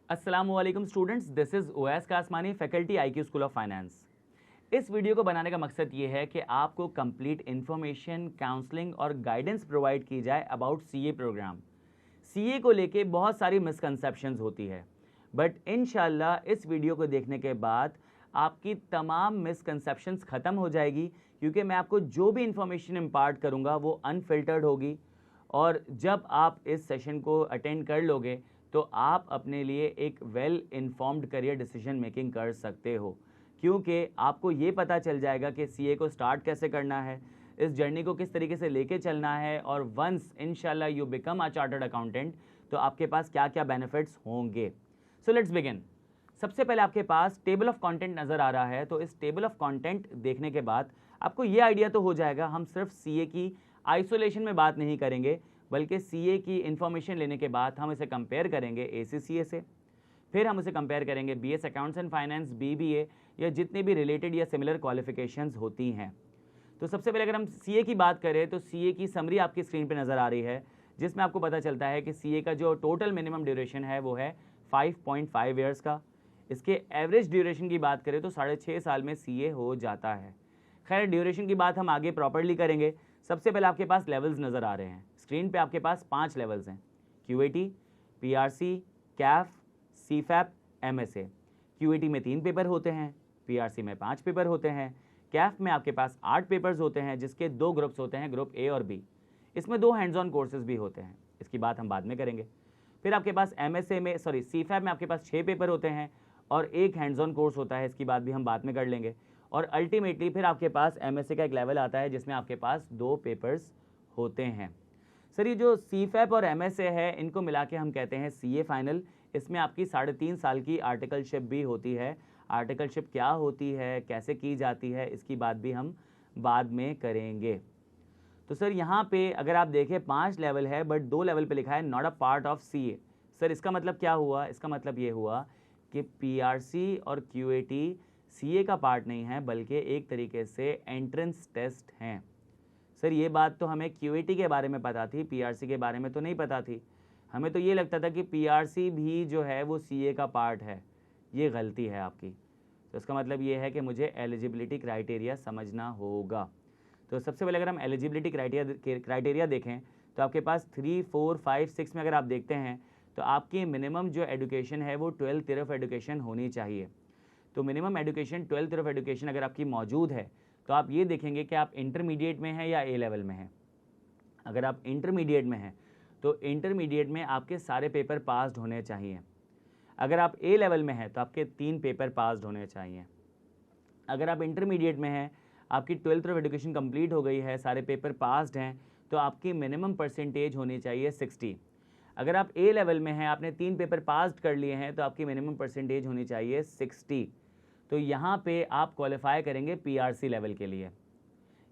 अस्सलामुअलैकुम students, this is Owais Kasmani, faculty IQ school of finance. इस video को बनाने का मकसद ये है कि आपको कंप्लीट इन्फॉर्मेशन, काउंसलिंग और गाइडेंस प्रोवाइड की जाए अबाउट सीए प्रोग्राम। सीए को लेके बहुत सारी मिसकंसेप्शंस होती है, बट इंशाल्लाह इस वीडियो को देखने के बाद आपकी तमाम मिसकंसेप्शंस ख़त्म हो जाएगी, क्योंकि मैं आपको जो भी इंफॉर्मेशन इम्पार्ट करूँगा वो अनफिल्टर्ड होगी। और जब आप इस सेशन को अटेंड कर लोगे तो आप अपने लिए एक well informed career decision making कर सकते हो, क्योंकि आपको ये पता चल जाएगा कि सीए को स्टार्ट कैसे करना है, इस जर्नी को किस तरीके से लेके चलना है, और वंस इंशाल्लाह you become a chartered accountant तो आपके पास क्या क्या बेनिफिट्स होंगे। So let's begin. सबसे पहले आपके पास टेबल ऑफ कंटेंट नज़र आ रहा है, तो इस टेबल ऑफ कंटेंट देखने के बाद आपको ये आइडिया तो हो जाएगा हम सिर्फ सीए की आइसोलेशन में बात नहीं करेंगे, बल्कि सीए की इन्फॉर्मेशन लेने के बाद हम इसे कंपेयर करेंगे एसीसीए से, फिर हम उसे कंपेयर करेंगे BS accounts and finance, BBA, या जितने भी रिलेटेड या सिमिलर क्वालिफिकेशंस होती हैं। तो सबसे पहले अगर हम सीए की बात करें तो सीए की समरी आपकी स्क्रीन पे नज़र आ रही है, जिसमें आपको पता चलता है कि सीए का जो टोटल मिनिमम ड्यूरेशन है वो है 5.5 ईयर्स का। इसके एवरेज ड्यूरेशन की बात करें तो 6.5 साल में सीए हो जाता है। खैर, ड्यूरेशन की बात हम आगे प्रॉपरली करेंगे। सबसे पहले आपके पास लेवल्स नज़र आ रहे हैं स्क्रीन पे, आपके पास 5 लेवल्स हैं: क्यूएटी, पीआरसी, कैफ, सीफैप, एमएसए। क्यूएटी में 3 पेपर होते हैं, पीआरसी में 5 पेपर होते हैं, कैफ में आपके पास 8 पेपर्स होते हैं, जिसके 2 ग्रुप्स होते हैं, ग्रुप ए और बी। इसमें 2 हैंड्स ऑन कोर्सेज भी होते हैं, इसकी बात हम बाद में करेंगे। फिर आपके पास सीफैप में आपके पास 6 पेपर होते हैं और 1 हैंड्स ऑन कोर्स होता है, इसकी बात भी हम बाद में कर लेंगे। और अल्टीमेटली फिर आपके पास एमएसए का एक लेवल आता है जिसमें आपके पास 2 पेपर्स होते हैं। सर, ये जो सीफैप और एमएसए है इनको मिला के हम कहते हैं सीए फाइनल। इसमें आपकी 3.5 साल की आर्टिकलशिप भी होती है। आर्टिकलशिप क्या होती है, कैसे की जाती है, इसकी बात भी हम बाद में करेंगे। तो सर यहाँ पे अगर आप देखें 5 लेवल है, बट 2 लेवल पे लिखा है not a part of CA. Sir इसका मतलब क्या हुआ? इसका मतलब ये हुआ कि पीआरसी और क्यूएटी सीए का पार्ट नहीं है, बल्कि एक तरीके से एंट्रेंस टेस्ट हैं। सर ये बात तो हमें क्यूएटी के बारे में पता थी, पीआरसी के बारे में तो नहीं पता थी। हमें तो ये लगता था कि पीआरसी भी जो है वो सीए का पार्ट है। ये गलती है आपकी। तो इसका मतलब ये है कि मुझे एलिजिबिलिटी क्राइटेरिया समझना होगा। तो सबसे पहले अगर हम एलिजिबिलिटी क्राइटेरिया देखें तो आपके पास 3, 4, 5, 6 में अगर आप देखते हैं तो आपकी मिनिमम जो एजुकेशन है वो 12th ईयर ऑफ एजुकेशन होनी चाहिए। तो minimum education 12th year of education अगर आपकी मौजूद है तो आप ये देखेंगे कि आप इंटरमीडिएट में हैं या ए लेवल में हैं। अगर आप इंटरमीडिएट में हैं तो इंटरमीडिएट में आपके सारे पेपर पास्ड होने चाहिए। अगर आप ए लेवल में हैं तो आपके 3 पेपर पास्ड होने चाहिए। अगर आप इंटरमीडिएट में हैं, आपकी 12th ऑफ एजुकेशन कंप्लीट हो गई है, सारे पेपर पास्ड हैं, तो आपकी मिनिमम परसेंटेज होनी चाहिए 60। अगर आप ए लेवल में हैं, आपने 3 पेपर पास्ड कर लिए हैं, तो आपकी मिनिमम परसेंटेज होनी चाहिए 60। तो यहाँ पे आप क्वालिफाई करेंगे पीआरसी लेवल के लिए।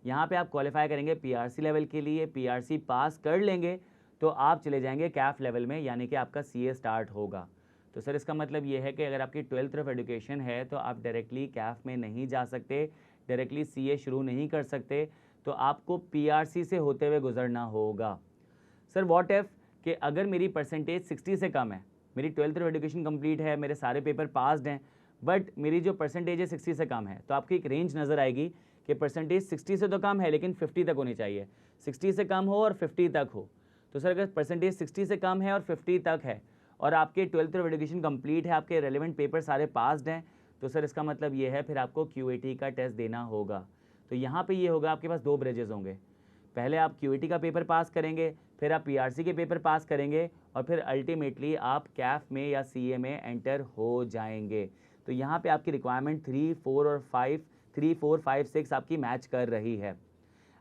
यहाँ पे आप क्वालिफाई करेंगे पीआरसी लेवल के लिए, पीआरसी पास कर लेंगे तो आप चले जाएंगे कैफ लेवल में, यानी कि आपका सीए स्टार्ट होगा। तो सर इसका मतलब ये है कि अगर आपकी 12th ऑफ एजुकेशन है तो आप डायरेक्टली कैफ में नहीं जा सकते, डायरेक्टली सीए शुरू नहीं कर सकते, तो आपको पीआरसी से होते हुए गुजरना होगा। सर व्हाट इफ कि अगर मेरी परसेंटेज 60 से कम है, मेरी 12th ऑफ एजुकेशन कंप्लीट है, मेरे सारे पेपर पास्ड हैं, बट मेरी जो परसेंटेज है 60 से कम है, तो आपकी एक रेंज नज़र आएगी कि परसेंटेज 60 से तो कम है लेकिन 50 तक होनी चाहिए। 60 से कम हो और 50 तक हो। तो सर अगर परसेंटेज 60 से कम है और 50 तक है और आपके 12th ऑफ एजुकेशन कंप्लीट है, आपके रेलिवेंट पेपर सारे पास्ड हैं, तो सर इसका मतलब ये है फिर आपको क्यूएटी का टेस्ट देना होगा। तो यहाँ पे ये होगा, आपके पास 2 ब्रिजेस होंगे। पहले आप क्यूएटी का पेपर पास करेंगे, फिर आप पीआरसी के पेपर पास करेंगे, और फिर अल्टीमेटली आप कैफ में या सीए में एंटर हो जाएंगे। तो यहाँ पे आपकी रिक्वायरमेंट 3, 4 और 5 6 आपकी मैच कर रही है।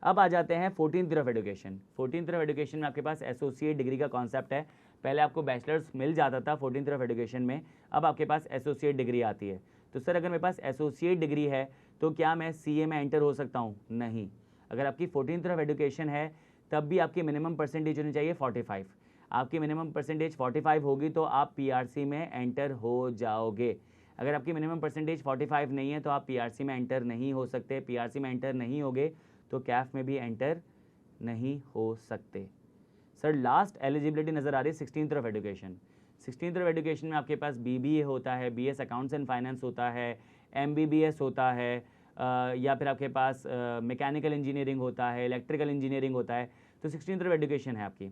अब आ जाते हैं 14th year of education. 14th year of education में आपके पास एसोसिएट डिग्री का कॉन्सेप्ट है। पहले आपको बैचलर्स मिल जाता था 14th ईयर ऑफ एजुकेशन में, अब आपके पास एसोसिएट डिग्री आती है। तो सर अगर मेरे पास एसोसिएट डिग्री है तो क्या मैं सीए में एंटर हो सकता हूँ? नहीं। अगर आपकी 14th ईयर ऑफ एजुकेशन है तब भी आपकी मिनिमम परसेंटेज होनी चाहिए 45। आपकी मिनिमम परसेंटेज 45 होगी तो आप पीआरसी में एंटर हो जाओगे। अगर आपकी मिनिमम परसेंटेज 45 नहीं है तो आप पीआरसी में एंटर नहीं हो सकते। पीआरसी में एंटर नहीं होगे तो कैफ में भी एंटर नहीं हो सकते। सर लास्ट एलिजिबिलिटी नज़र आ रही है 16th year of education. 16th of education में आपके पास BBA होता है, BS अकाउंट्स एंड फाइनेंस होता है, MBBS होता है, या फिर आपके पास मैकेनिकल इंजीनियरिंग होता है, इलेक्ट्रिकल इंजीनियरिंग होता है। तो 16th ऑफ एजुकेशन है आपकी।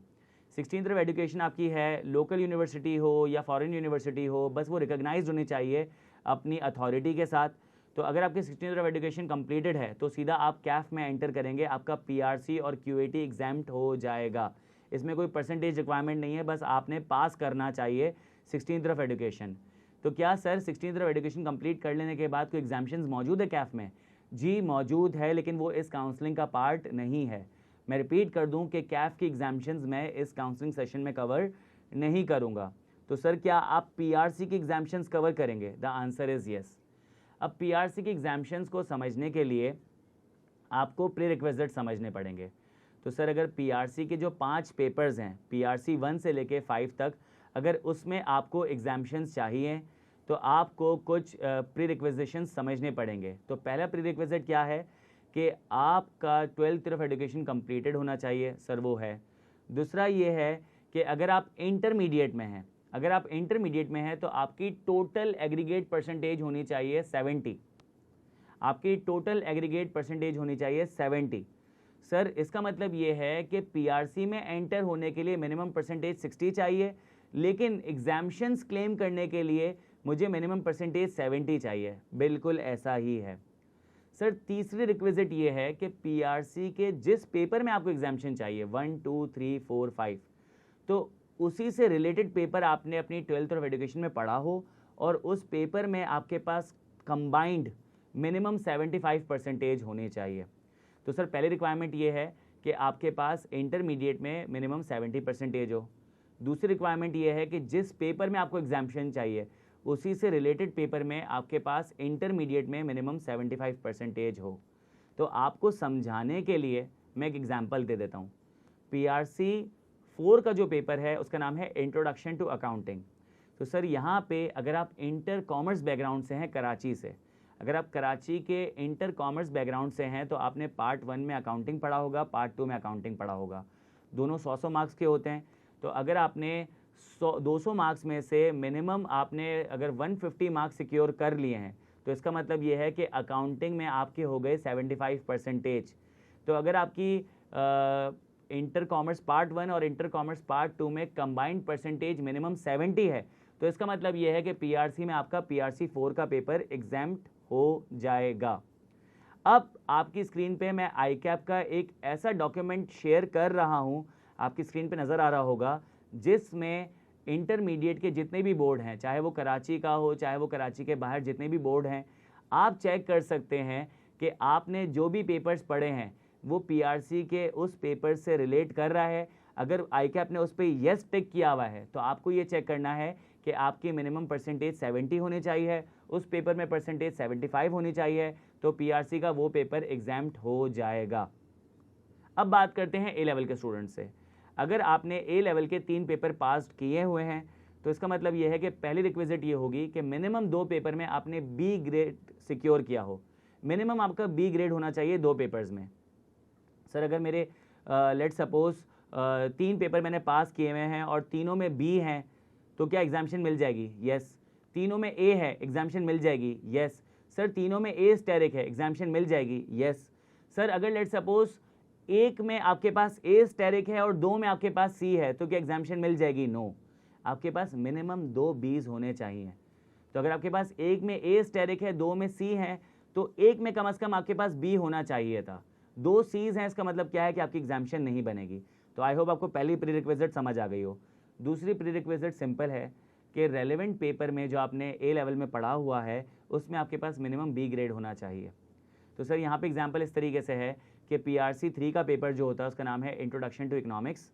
16th ऑफ एजुकेशन आपकी है, लोकल यूनिवर्सिटी हो या फॉरेन यूनिवर्सिटी हो, बस वो रिकॉग्नाइज्ड होनी चाहिए अपनी अथॉरिटी के साथ। तो अगर आपकी 16th ऑफ एजुकेशन कंप्लीटेड है तो सीधा आप कैफ में एंटर करेंगे, आपका PRC और QAT एग्जाम्प्ट हो जाएगा। इसमें कोई परसेंटेज रिक्वायरमेंट नहीं है, बस आपने पास करना चाहिए 16th ऑफ एजुकेशन। तो क्या sir 16th of education complete कर लेने के बाद कोई एग्जाम्पशंस मौजूद है कैफ में? जी मौजूद है, लेकिन वो इस काउंसलिंग का पार्ट नहीं है। मैं रिपीट कर दूं कि कैफ की एग्जाम्पशंस मैं इस काउंसलिंग सेशन में कवर नहीं करूंगा। तो सर क्या आप PRC की एग्जाम्पशंस कवर करेंगे? The answer is yes. अब PRC की एग्जाम्पशंस को समझने के लिए आपको प्री रिक्विजिट समझने पड़ेंगे। तो सर अगर PRC के जो 5 पेपर्स हैं, PRC 1 से लेके 5 तक, अगर उसमें आपको एग्जाम्पशंस चाहिए तो आपको कुछ प्री रिक्विजिशंस समझने पड़ेंगे। तो पहला प्री रिक्विजिट क्या है कि आपका 12th ऑफ एजुकेशन कंप्लीटेड होना चाहिए, सर वो है। दूसरा ये है कि अगर आप इंटरमीडिएट में हैं, अगर आप इंटरमीडिएट में हैं तो आपकी टोटल एग्रीगेट परसेंटेज होनी चाहिए 70। आपकी टोटल एग्रीगेट परसेंटेज होनी चाहिए 70। सर इसका मतलब ये है कि PRC में एंटर होने के लिए मिनिमम परसेंटेज 60 चाहिए, लेकिन एग्जाम्पशंस क्लेम करने के लिए मुझे मिनिमम परसेंटेज 70 चाहिए। बिल्कुल ऐसा ही है। सर तीसरी रिक्विजिट ये है कि PRC के जिस पेपर में आपको एग्जाम्पशन चाहिए 1, 2, 3, 4, 5, तो उसी से रिलेटेड पेपर आपने अपनी 12th ऑफ एजुकेशन में पढ़ा हो और उस पेपर में आपके पास कंबाइंड मिनिमम 75 परसेंटेज होनी चाहिए। तो सर पहली रिक्वायरमेंट ये है कि आपके पास इंटरमीडिएट में मिनिमम 70 परसेंटेज हो। दूसरी रिक्वायरमेंट ये है कि जिस पेपर में आपको एग्जाम्पशन चाहिए उसी से रिलेटेड पेपर में आपके पास इंटरमीडिएट में मिनिमम 75 परसेंटेज हो। तो आपको समझाने के लिए मैं एक एग्जांपल दे देता हूँ। PRC 4 का जो पेपर है उसका नाम है इंट्रोडक्शन टू अकाउंटिंग। तो सर यहाँ पे अगर आप इंटर कॉमर्स बैकग्राउंड से हैं, कराची से, अगर आप कराची के इंटर कॉमर्स बैकग्राउंड से हैं तो आपने पार्ट 1 में अकाउंटिंग पढ़ा होगा, पार्ट 2 में अकाउंटिंग पढ़ा होगा। दोनों 100 मार्क्स के होते हैं। तो अगर आपने 200 मार्क्स में से मिनिमम आपने अगर 150 मार्क्स सिक्योर कर लिए हैं तो इसका मतलब ये है कि अकाउंटिंग में आपके हो गए 75 परसेंटेज। तो अगर आपकी इंटर कॉमर्स पार्ट 1 और इंटर कॉमर्स पार्ट 2 में कंबाइंड परसेंटेज मिनिमम 70 है तो इसका मतलब ये है कि PRC में आपका PRC 4 का पेपर एग्जाम्प्ट हो जाएगा। अब आपकी स्क्रीन पे मैं ICAP का एक ऐसा डॉक्यूमेंट शेयर कर रहा हूँ, आपकी स्क्रीन पे नज़र आ रहा होगा, जिसमें इंटरमीडिएट के जितने भी बोर्ड हैं, चाहे वो कराची का हो चाहे वो कराची के बाहर जितने भी बोर्ड हैं, आप चेक कर सकते हैं कि आपने जो भी पेपर्स पढ़े हैं वो PRC के उस पेपर से रिलेट कर रहा है। अगर ICAP ने उस पर येस टिक किया हुआ है तो आपको ये चेक करना है कि आपकी मिनिमम परसेंटेज 70 होनी चाहिए, उस पेपर में परसेंटेज 75 होनी चाहिए, तो PRC का वो पेपर एग्जाम्प्ट हो जाएगा। अब बात करते हैं A लेवल के स्टूडेंट से। अगर आपने A लेवल के 3 पेपर पास किए हुए हैं तो इसका मतलब यह है कि पहली रिक्विजिट ये होगी कि मिनिमम 2 पेपर में आपने B ग्रेड सिक्योर किया हो। मिनिमम आपका B ग्रेड होना चाहिए 2 पेपर्स में। सर अगर मेरे लेट सपोज 3 पेपर मैंने पास किए हुए हैं और तीनों में B हैं तो क्या एग्जाम्पशन मिल जाएगी? यस। तीनों में A है, एग्जाम्पशन मिल जाएगी? यस। सर तीनों में A स्टेरिक है, एग्जाम्पशन मिल जाएगी? यस। सर अगर लेट सपोज एक में आपके पास A स्टेरिक है और 2 में आपके पास C है तो क्या एग्जाम्पशन मिल जाएगी? नो। आपके पास मिनिमम 2 B's होने चाहिए। तो अगर आपके पास एक में A स्टेरिक है, 2 में C है, तो एक में कम से कम आपके पास B होना चाहिए था। 2 C's हैं, इसका मतलब क्या है कि आपकी एग्जाम्पशन नहीं बनेगी। तो आई होप आपको पहली प्री रिक्विजिट समझ आ गई हो। दूसरी प्री रिक्विजिट सिंपल है कि रेलेवेंट पेपर में जो आपने A लेवल में पढ़ा हुआ है उसमें आपके पास मिनिमम B ग्रेड होना चाहिए। तो सर यहाँ पे एग्जाम्पल इस तरीके से है कि PRC 3 का पेपर जो होता है उसका नाम है इंट्रोडक्शन टू इकोनॉमिक्स,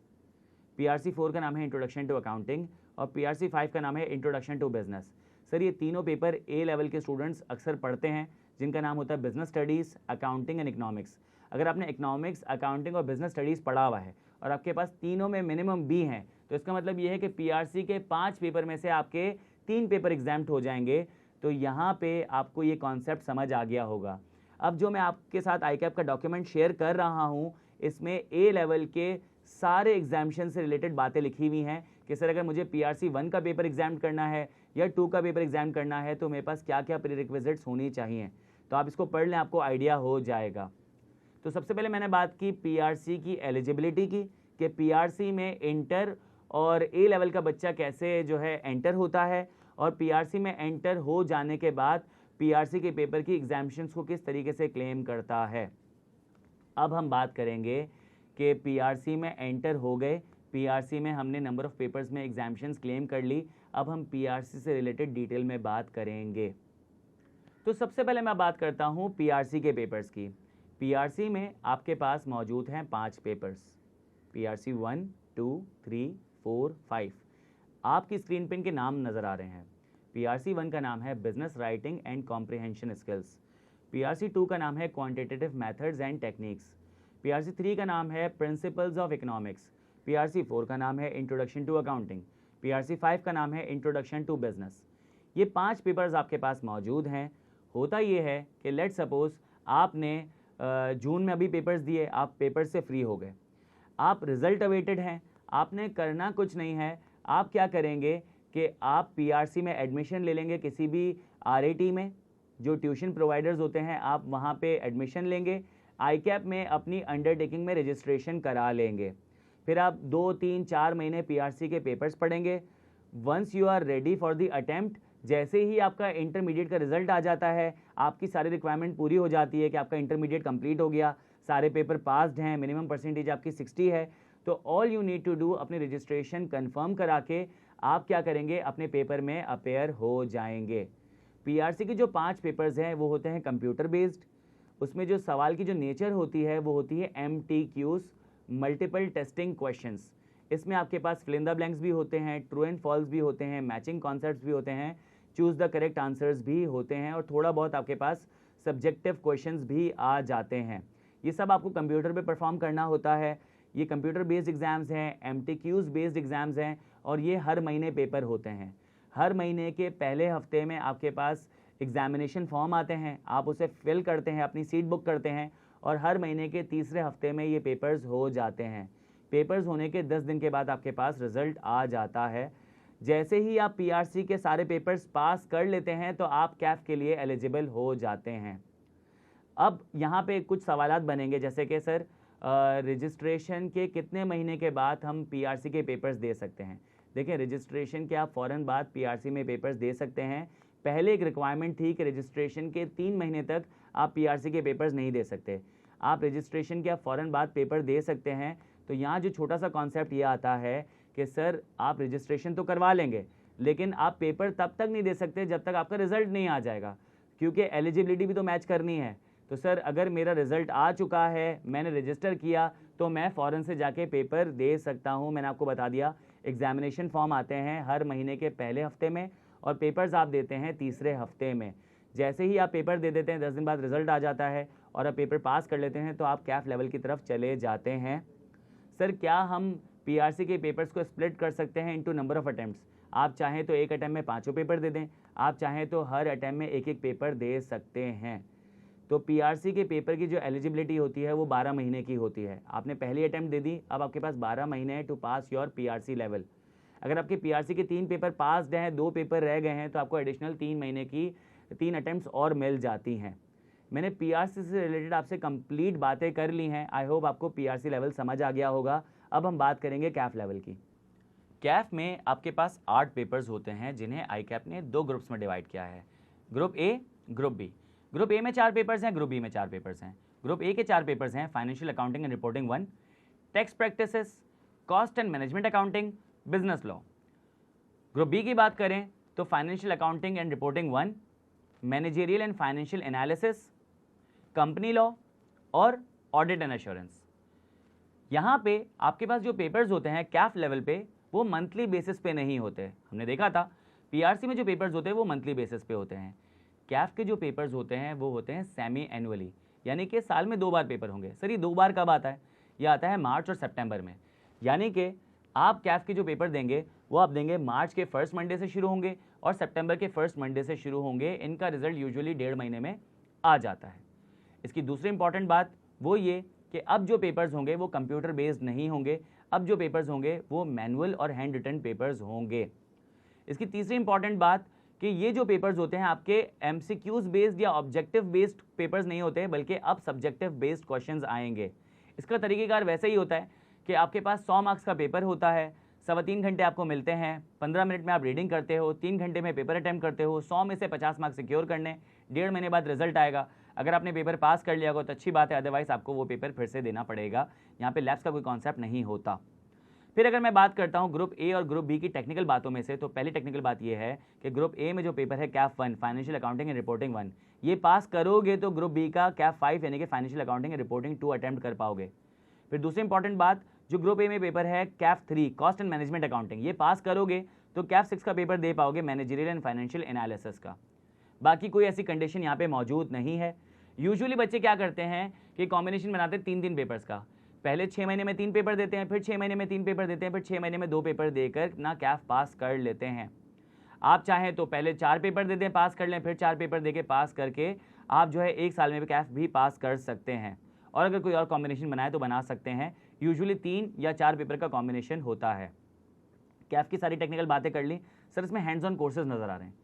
PRC 4 का नाम है इंट्रोडक्शन टू अकाउंटिंग और PRC 5 का नाम है इंट्रोडक्शन टू बिजनेस। सर ये तीनों पेपर A लेवल के स्टूडेंट्स अक्सर पढ़ते हैं जिनका नाम होता है business studies, accounting and economics. अगर आपने इकोनॉमिक्स, अकाउंटिंग और बिजनेस स्टडीज़ पढ़ा हुआ है और आपके पास तीनों में मिनिमम B हैं तो इसका मतलब ये है कि PRC के 5 पेपर में से आपके 3 पेपर एग्जाम्प्ट हो जाएंगे। तो यहाँ पे आपको ये कॉन्सेप्ट समझ आ गया होगा। अब जो मैं आपके साथ ICAP का डॉक्यूमेंट शेयर कर रहा हूँ इसमें A लेवल के सारे एग्जाम्पशन से रिलेटेड बातें लिखी हुई हैं कि सर अगर मुझे PRC 1 का पेपर एग्जाम करना है या 2 का पेपर एग्जाम करना है तो मेरे पास क्या क्या प्रीरिक्विजिट्स होनी चाहिए, तो आप इसको पढ़ लें, आपको आइडिया हो जाएगा। तो सबसे पहले मैंने बात की PRC की एलिजिबिलिटी की कि PRC में इंटर और A लेवल का बच्चा कैसे जो है एंटर होता है, और PRC में एंटर हो जाने के बाद PRC के पेपर की एग्जामिशंस को किस तरीके से क्लेम करता है। अब हम बात करेंगे कि PRC में एंटर हो गए, PRC में हमने नंबर ऑफ पेपर्स में एग्जामिशंस क्लेम कर ली, अब हम PRC से रिलेटेड डिटेल में बात करेंगे। तो सबसे पहले मैं बात करता हूँ PRC के पेपर्स की। PRC में आपके पास मौजूद हैं 5 पेपर्स, PRC 1, 2, 3, 4, 5। आपकी स्क्रीन पे इनके नाम नज़र आ रहे हैं। PRC 1 का नाम है business writing and comprehension skills, PRC 2 का नाम है quantitative methods and techniques, PRC 3 का नाम है प्रिंसिपल्स ऑफ इकोनॉमिक्स, PRC 4 का नाम है इंट्रोडक्शन टू अकाउंटिंग, PRC 5 का नाम है इंट्रोडक्शन टू बिजनेस। ये 5 पेपर्स आपके पास मौजूद हैं। होता ये है कि लेट सपोज आपने जून में अभी पेपर्स दिए, आप पेपर से फ्री हो गए, आप रिजल्ट अवेटेड हैं, आपने करना कुछ नहीं है, आप क्या करेंगे कि आप PRC में एडमिशन ले लेंगे किसी भी RAT में, जो ट्यूशन प्रोवाइडर्स होते हैं, आप वहाँ पे एडमिशन लेंगे, ICAP में अपनी अंडरटेकिंग में रजिस्ट्रेशन करा लेंगे, फिर आप 2, 3, 4 महीने PRC के पेपर्स पढ़ेंगे। Once you are ready for the attempt, जैसे ही आपका इंटरमीडिएट का रिजल्ट आ जाता है, आपकी सारी रिक्वायरमेंट पूरी हो जाती है कि आपका इंटरमीडिएट कंप्लीट हो गया, सारे पेपर पास्ड हैं, मिनिमम परसेंटेज आपकी 60 है, तो all you need to do अपनी रजिस्ट्रेशन कंफर्म करा के आप क्या करेंगे, अपने पेपर में अपेयर हो जाएंगे। PRC के जो 5 पेपर्स हैं वो होते हैं कंप्यूटर बेस्ड, उसमें जो सवाल की जो नेचर होती है वो होती है MTQs, मल्टीपल टेस्टिंग क्वेश्चंस। इसमें आपके पास फिल इन द ब्लैंक्स भी होते हैं, ट्रू एंड फॉल्स भी होते हैं, मैचिंग कॉन्सेप्ट्स भी होते हैं, चूज द करेक्ट आंसर्स भी होते हैं, और थोड़ा बहुत आपके पास सब्जेक्टिव क्वेश्चंस भी आ जाते हैं। ये सब आपको कंप्यूटर पे परफॉर्म करना होता है। ये कंप्यूटर बेस्ड एग्जाम्स हैं, MTQs बेस्ड एग्जाम्स हैं, और ये हर महीने पेपर होते हैं। हर महीने के पहले हफ्ते में आपके पास एग्जामिनेशन फॉर्म आते हैं, आप उसे फिल करते हैं, अपनी सीट बुक करते हैं, और हर महीने के तीसरे हफ्ते में ये पेपर्स हो जाते हैं। पेपर्स होने के 10 दिन के बाद आपके पास रिजल्ट आ जाता है। जैसे ही आप PRC के सारे पेपर्स पास कर लेते हैं तो आप CAF के लिए एलिजिबल हो जाते हैं। अब यहाँ पे कुछ सवालात बनेंगे, जैसे कि सर रजिस्ट्रेशन के कितने महीने के बाद हम PRC के पेपर्स दे सकते हैं। देखिए, रजिस्ट्रेशन के आप फ़ौरन बाद PRC में पेपर्स दे सकते हैं। पहले एक रिक्वायरमेंट थी कि रजिस्ट्रेशन के 3 महीने तक आप PRC के पेपर्स नहीं दे सकते। आप रजिस्ट्रेशन के आप फ़ौरन बाद पेपर दे सकते हैं। तो यहाँ जो छोटा सा कॉन्सेप्ट ये आता है कि सर आप रजिस्ट्रेशन तो करवा लेंगे, लेकिन आप पेपर तब तक नहीं दे सकते जब तक आपका रिजल्ट नहीं आ जाएगा, क्योंकि एलिजिबिलिटी भी तो मैच करनी है। तो सर अगर मेरा रिजल्ट आ चुका है, मैंने रजिस्टर किया, तो मैं फ़ौरन से जाके पेपर दे सकता हूँ। मैंने आपको बता दिया, एग्जामिनेशन फॉर्म आते हैं हर महीने के पहले हफ्ते में, और पेपर्स आप देते हैं तीसरे हफ्ते में। जैसे ही आप पेपर दे देते हैं, 10 दिन बाद रिजल्ट आ जाता है और आप पेपर पास कर लेते हैं, तो आप CAF लेवल की तरफ चले जाते हैं। सर क्या हम PRC के पेपर्स को स्प्लिट कर सकते हैं इनटू नंबर ऑफ अटैम्प्ट्स? आप चाहें तो एक अटैम्प्ट में 5 पेपर दे दें, आप चाहें तो हर अटैम्प्ट में एक पेपर दे सकते हैं। तो PRC के पेपर की जो एलिजिबिलिटी होती है वो 12 महीने की होती है। आपने पहली अटैम्प्ट दे दी, अब आपके पास 12 महीने हैं to pass your PRC level. अगर आपके PRC के 3 पेपर पास्ड हैं, 2 पेपर रह गए हैं, तो आपको एडिशनल 3 महीने की 3 अटैम्प्ट्स और मिल जाती हैं। मैंने PRC से रिलेटेड आपसे कंप्लीट बातें कर ली हैं। आई होप आपको PRC लेवल समझ आ गया होगा। अब हम बात करेंगे CAF लेवल की। CAF में आपके पास 8 पेपर्स होते हैं, जिन्हें ICAP ने 2 ग्रुप्स में डिवाइड किया है, group A, group B। Group A में 4 पेपर्स हैं, ग्रुप B में 4 पेपर्स हैं। ग्रुप A के 4 पेपर्स हैं financial accounting and reporting 1, tax practices, cost and management accounting, business law. Group B की बात करें तो financial accounting and reporting 1, managerial and financial analysis, company law और ऑडिट एंड एश्योरेंस। यहाँ पे आपके पास जो पेपर्स होते हैं CAF लेवल पे, वो मंथली बेसिस पे नहीं होते। हमने देखा था PRC में जो पेपर्स होते हैं वो मंथली बेसिस पे होते हैं। CAF के जो पेपर्स होते हैं वो होते हैं सेमी एनुअली, यानी कि साल में 2 बार पेपर होंगे। सर ये 2 बार कब आता है? ये आता है मार्च और सितंबर में। यानी कि आप CAF के जो पेपर देंगे वो आप देंगे मार्च के फर्स्ट मंडे से शुरू होंगे और सितंबर के फर्स्ट मंडे से शुरू होंगे। इनका रिजल्ट यूजुअली 1.5 महीने में आ जाता है। इसकी दूसरी इंपॉर्टेंट बात वो ये कि अब जो पेपर्स होंगे वो कंप्यूटर बेस्ड नहीं होंगे, अब जो पेपर्स होंगे वो मैनुअल और हैंड रिटन पेपर्स होंगे। इसकी तीसरी इंपॉर्टेंट बात कि ये जो पेपर्स होते हैं आपके एमसीक्यूज बेस्ड या ऑब्जेक्टिव बेस्ड पेपर्स नहीं होते हैं, बल्कि अब सब्जेक्टिव बेस्ड क्वेश्चंस आएंगे। इसका तरीकेकार वैसे ही होता है कि आपके पास 100 मार्क्स का पेपर होता है, 3.25 घंटे आपको मिलते हैं, 15 मिनट में आप रीडिंग करते हो, 3 घंटे में पेपर अटैम्प्ट करते हो, 100 में से 50 मार्क्स सिक्योर करने, 1.5 महीने बाद रिजल्ट आएगा। अगर आपने पेपर पास कर लिया होगा तो अच्छी बात है, अदरवाइज आपको वो पेपर फिर से देना पड़ेगा। यहाँ पे लैब्स का कोई कॉन्सेप्ट नहीं होता। फिर अगर मैं बात करता हूँ ग्रुप ए और ग्रुप बी की टेक्निकल बातों में से, तो पहली टेक्निकल बात ये है कि ग्रुप ए में जो पेपर है Kaif 1 financial accounting and reporting 1, ये पास करोगे तो ग्रुप बी का कैफ 5 यानी कि financial accounting and reporting 2 attempt कर पाओगे। फिर दूसरी इंपॉर्टेंट बात, जो ग्रुप ए में पेपर है Kaif 3 cost and management accounting, ये पास करोगे तो कैफ 6 का पेपर दे पाओगे मैनेजरियल एंड फाइनेंशियल एनालिसिस का। बाकी कोई ऐसी कंडीशन यहाँ पे मौजूद नहीं है। यूजुअली बच्चे क्या करते हैं कि कॉम्बिनेशन बनाते हैं 3-3 पेपर्स का, पहले 6 महीने में 3 पेपर देते हैं, फिर 6 महीने में 3 पेपर देते हैं, फिर 6 महीने में 2 पेपर देकर ना कैफ पास कर लेते हैं। आप चाहें तो पहले 4 पेपर दे दें, पास कर लें, फिर 4 पेपर देके पास करके आप जो है 1 साल में भी कैफ भी पास कर सकते हैं। और अगर कोई और कॉम्बिनेशन बनाए तो बना सकते हैं। यूजुअली 3 या 4 पेपर का कॉम्बिनेशन होता है। कैफ की सारी टेक्निकल बातें कर ली। सर इसमें हैंड्स ऑन कोर्सेज नज़र आ रहे हैं।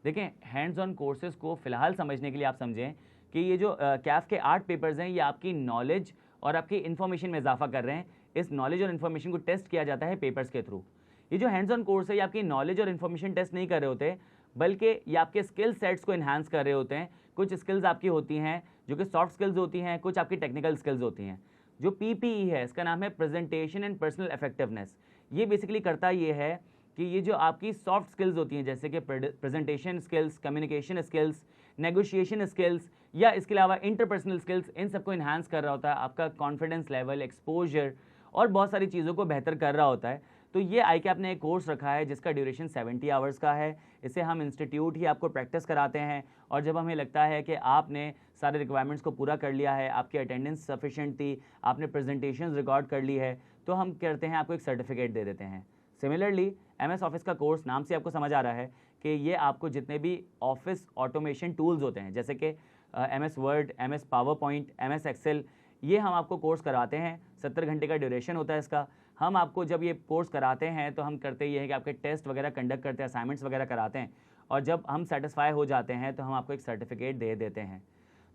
देखें, हैंड्स ऑन कोर्सेज को फिलहाल समझने के लिए आप समझें कि ये जो कैफ के 8 पेपर्स हैं, ये आपकी नॉलेज और आपकी इन्फॉर्मेशन में इजाफा कर रहे हैं। इस नॉलेज और इन्फॉर्मेशन को टेस्ट किया जाता है पेपर्स के थ्रू। ये जो हैंड्स ऑन कोर्स है, ये आपकी नॉलेज और इन्फॉर्मेशन टेस्ट नहीं कर रहे होते, बल्कि ये आपके स्किल सेट्स को इन्हांस कर रहे होते हैं। कुछ स्किल्स आपकी होती हैं जो कि सॉफ्ट स्किल्स होती हैं, कुछ आपकी टेक्निकल स्किल्स होती हैं। जो पीपीई है, इसका नाम है प्रेजेंटेशन एंड पर्सनल इफेक्टिवनेस। ये बेसिकली करता ये है कि ये जो आपकी सॉफ्ट स्किल्स होती हैं, जैसे कि presentation skills, communication skills, negotiation skills या इसके अलावा इंटरपर्सनल स्किल्स, इन सबको इन्हांस कर रहा होता है। आपका कॉन्फिडेंस लेवल, एक्सपोजर और बहुत सारी चीज़ों को बेहतर कर रहा होता है। तो ये आईकैप ने एक कोर्स रखा है जिसका ड्यूरेशन 70 आवर्स का है। इसे हम इंस्टीट्यूट ही आपको प्रैक्टिस कराते हैं, और जब हमें लगता है कि आपने सारे रिक्वायरमेंट्स को पूरा कर लिया है, आपकी अटेंडेंस सफिशेंट थी, आपने प्रेजेंटेशन रिकॉर्ड कर ली है, तो हम करते हैं आपको एक सर्टिफिकेट दे देते हैं। सिमिलरली MS ऑफिस का कोर्स, नाम से आपको समझ आ रहा है कि ये आपको जितने भी ऑफिस ऑटोमेशन टूल्स होते हैं, जैसे कि MS word, MS power point, MS excel, ये हम आपको कोर्स कराते हैं। 70 घंटे का ड्यूरेशन होता है इसका। हम आपको जब ये कोर्स कराते हैं तो हम करते ये है कि आपके टेस्ट वगैरह कंडक्ट करते हैं, असाइनमेंट्स वगैरह कराते हैं, और जब हम सेटिस्फाई हो जाते हैं तो हम आपको एक सर्टिफिकेट दे देते हैं।